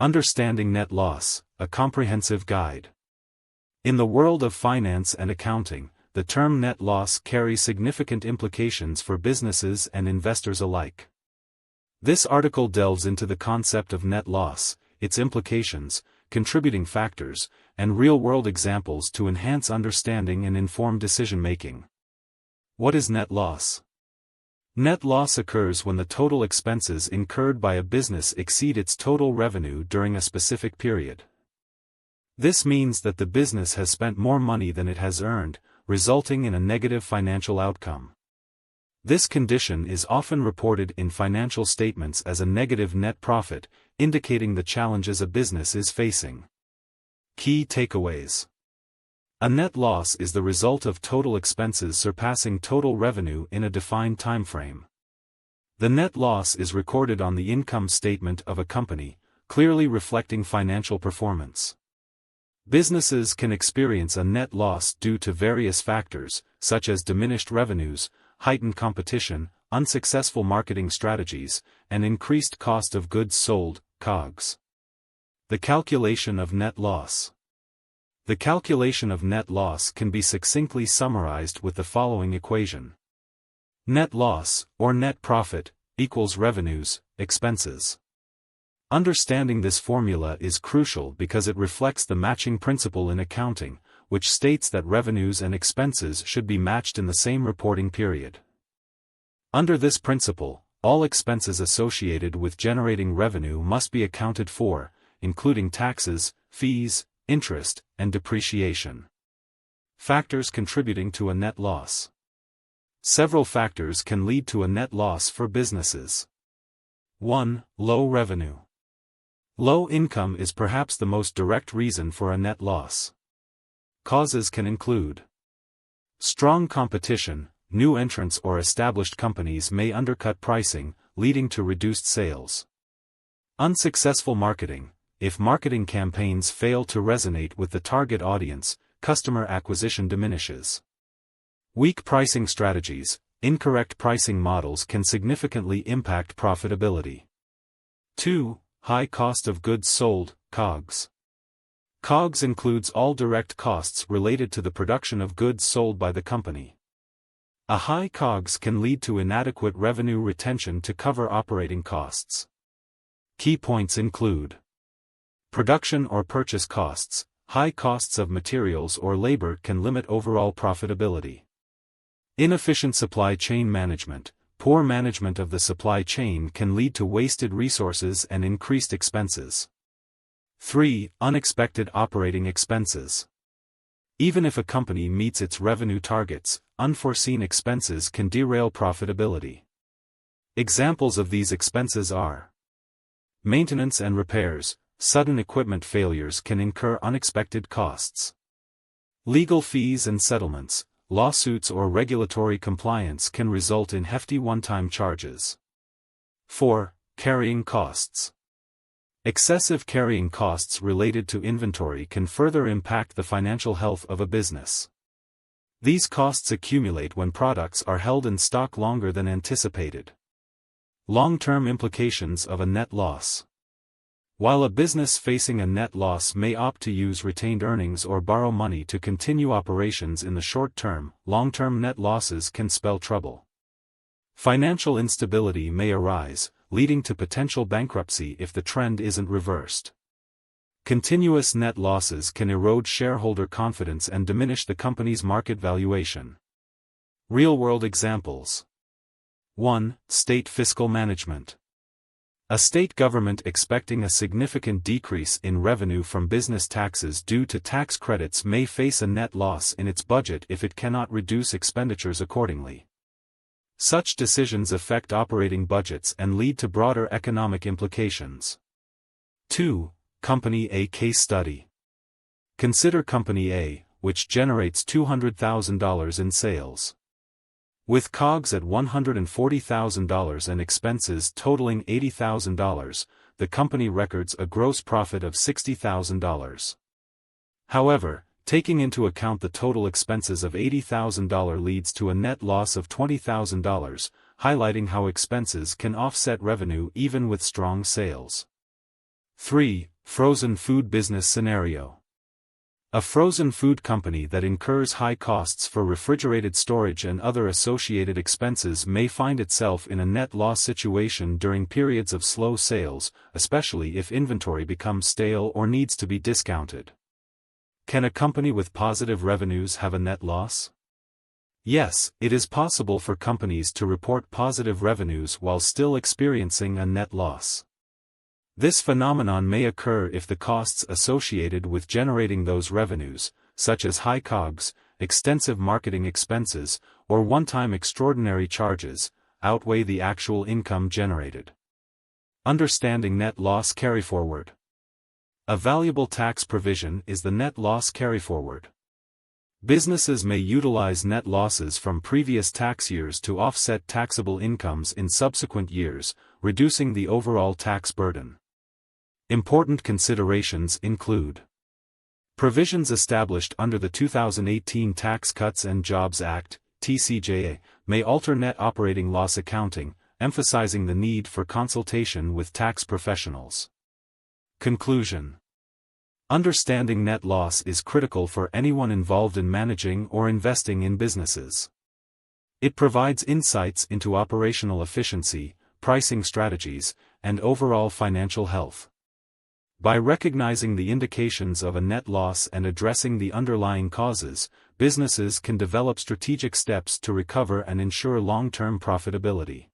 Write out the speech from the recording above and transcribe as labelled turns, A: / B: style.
A: Understanding net loss, a comprehensive guide. In the world of finance and accounting, the term net loss carries significant implications for businesses and investors alike. This article delves into the concept of net loss, its implications, contributing factors, and real-world examples to enhance understanding and inform decision-making. What is net loss? Net loss occurs when the total expenses incurred by a business exceed its total revenue during a specific period. This means that the business has spent more money than it has earned, resulting in a negative financial outcome. This condition is often reported in financial statements as a negative net profit, indicating the challenges a business is facing. Key takeaways. A net loss is the result of total expenses surpassing total revenue in a defined timeframe. The net loss is recorded on the income statement of a company, clearly reflecting financial performance. Businesses can experience a net loss due to various factors, such as diminished revenues, heightened competition, unsuccessful marketing strategies, and increased cost of goods sold, COGS. The calculation of net loss. The calculation of net loss can be succinctly summarized with the following equation. Net loss, or net profit, equals revenues, expenses. Understanding this formula is crucial because it reflects the matching principle in accounting, which states that revenues and expenses should be matched in the same reporting period. Under this principle, all expenses associated with generating revenue must be accounted for, including taxes, fees, interest, and depreciation. Factors contributing to a net loss. Several factors can lead to a net loss for businesses. 1. Low revenue. Low income is perhaps the most direct reason for a net loss. Causes can include strong competition. New entrants or established companies may undercut pricing, leading to reduced sales. Unsuccessful marketing. If marketing campaigns fail to resonate with the target audience, customer acquisition diminishes. Weak pricing strategies. Incorrect pricing models can significantly impact profitability. 2. High cost of goods sold, COGS. COGS includes all direct costs related to the production of goods sold by the company. A high COGS can lead to inadequate revenue retention to cover operating costs. Key points include production or purchase costs. High costs of materials or labor can limit overall profitability. Inefficient supply chain management. Poor management of the supply chain can lead to wasted resources and increased expenses. 3. Unexpected operating expenses. Even if a company meets its revenue targets, unforeseen expenses can derail profitability. Examples of these expenses are maintenance and repairs. Sudden equipment failures can incur unexpected costs. Legal fees and settlements. Lawsuits or regulatory compliance can result in hefty one-time charges. 4. Carrying costs. Excessive carrying costs related to inventory can further impact the financial health of a business. These costs accumulate when products are held in stock longer than anticipated. Long-term implications of a net loss. While a business facing a net loss may opt to use retained earnings or borrow money to continue operations in the short term, long-term net losses can spell trouble. Financial instability may arise, leading to potential bankruptcy if the trend isn't reversed. Continuous net losses can erode shareholder confidence and diminish the company's market valuation. Real-world examples. 1. State fiscal management. A state government expecting a significant decrease in revenue from business taxes due to tax credits may face a net loss in its budget if it cannot reduce expenditures accordingly. Such decisions affect operating budgets and lead to broader economic implications. 2. Company A case study. Consider Company A, which generates $200,000 in sales. With COGS at $140,000 and expenses totaling $80,000, the company records a gross profit of $60,000. However, taking into account the total expenses of $80,000 leads to a net loss of $20,000, highlighting how expenses can offset revenue even with strong sales. 3. Frozen food business scenario. A frozen food company that incurs high costs for refrigerated storage and other associated expenses may find itself in a net loss situation during periods of slow sales, especially if inventory becomes stale or needs to be discounted. Can a company with positive revenues have a net loss? Yes, it is possible for companies to report positive revenues while still experiencing a net loss. This phenomenon may occur if the costs associated with generating those revenues, such as high COGS, extensive marketing expenses, or one-time extraordinary charges, outweigh the actual income generated. Understanding net loss carryforward. A valuable tax provision is the net loss carryforward. Businesses may utilize net losses from previous tax years to offset taxable incomes in subsequent years, reducing the overall tax burden. Important considerations include provisions established under the 2018 Tax Cuts and Jobs Act, TCJA, may alter net operating loss accounting, emphasizing the need for consultation with tax professionals. Conclusion. Understanding net loss is critical for anyone involved in managing or investing in businesses. It provides insights into operational efficiency, pricing strategies, and overall financial health. By recognizing the indications of a net loss and addressing the underlying causes, businesses can develop strategic steps to recover and ensure long-term profitability.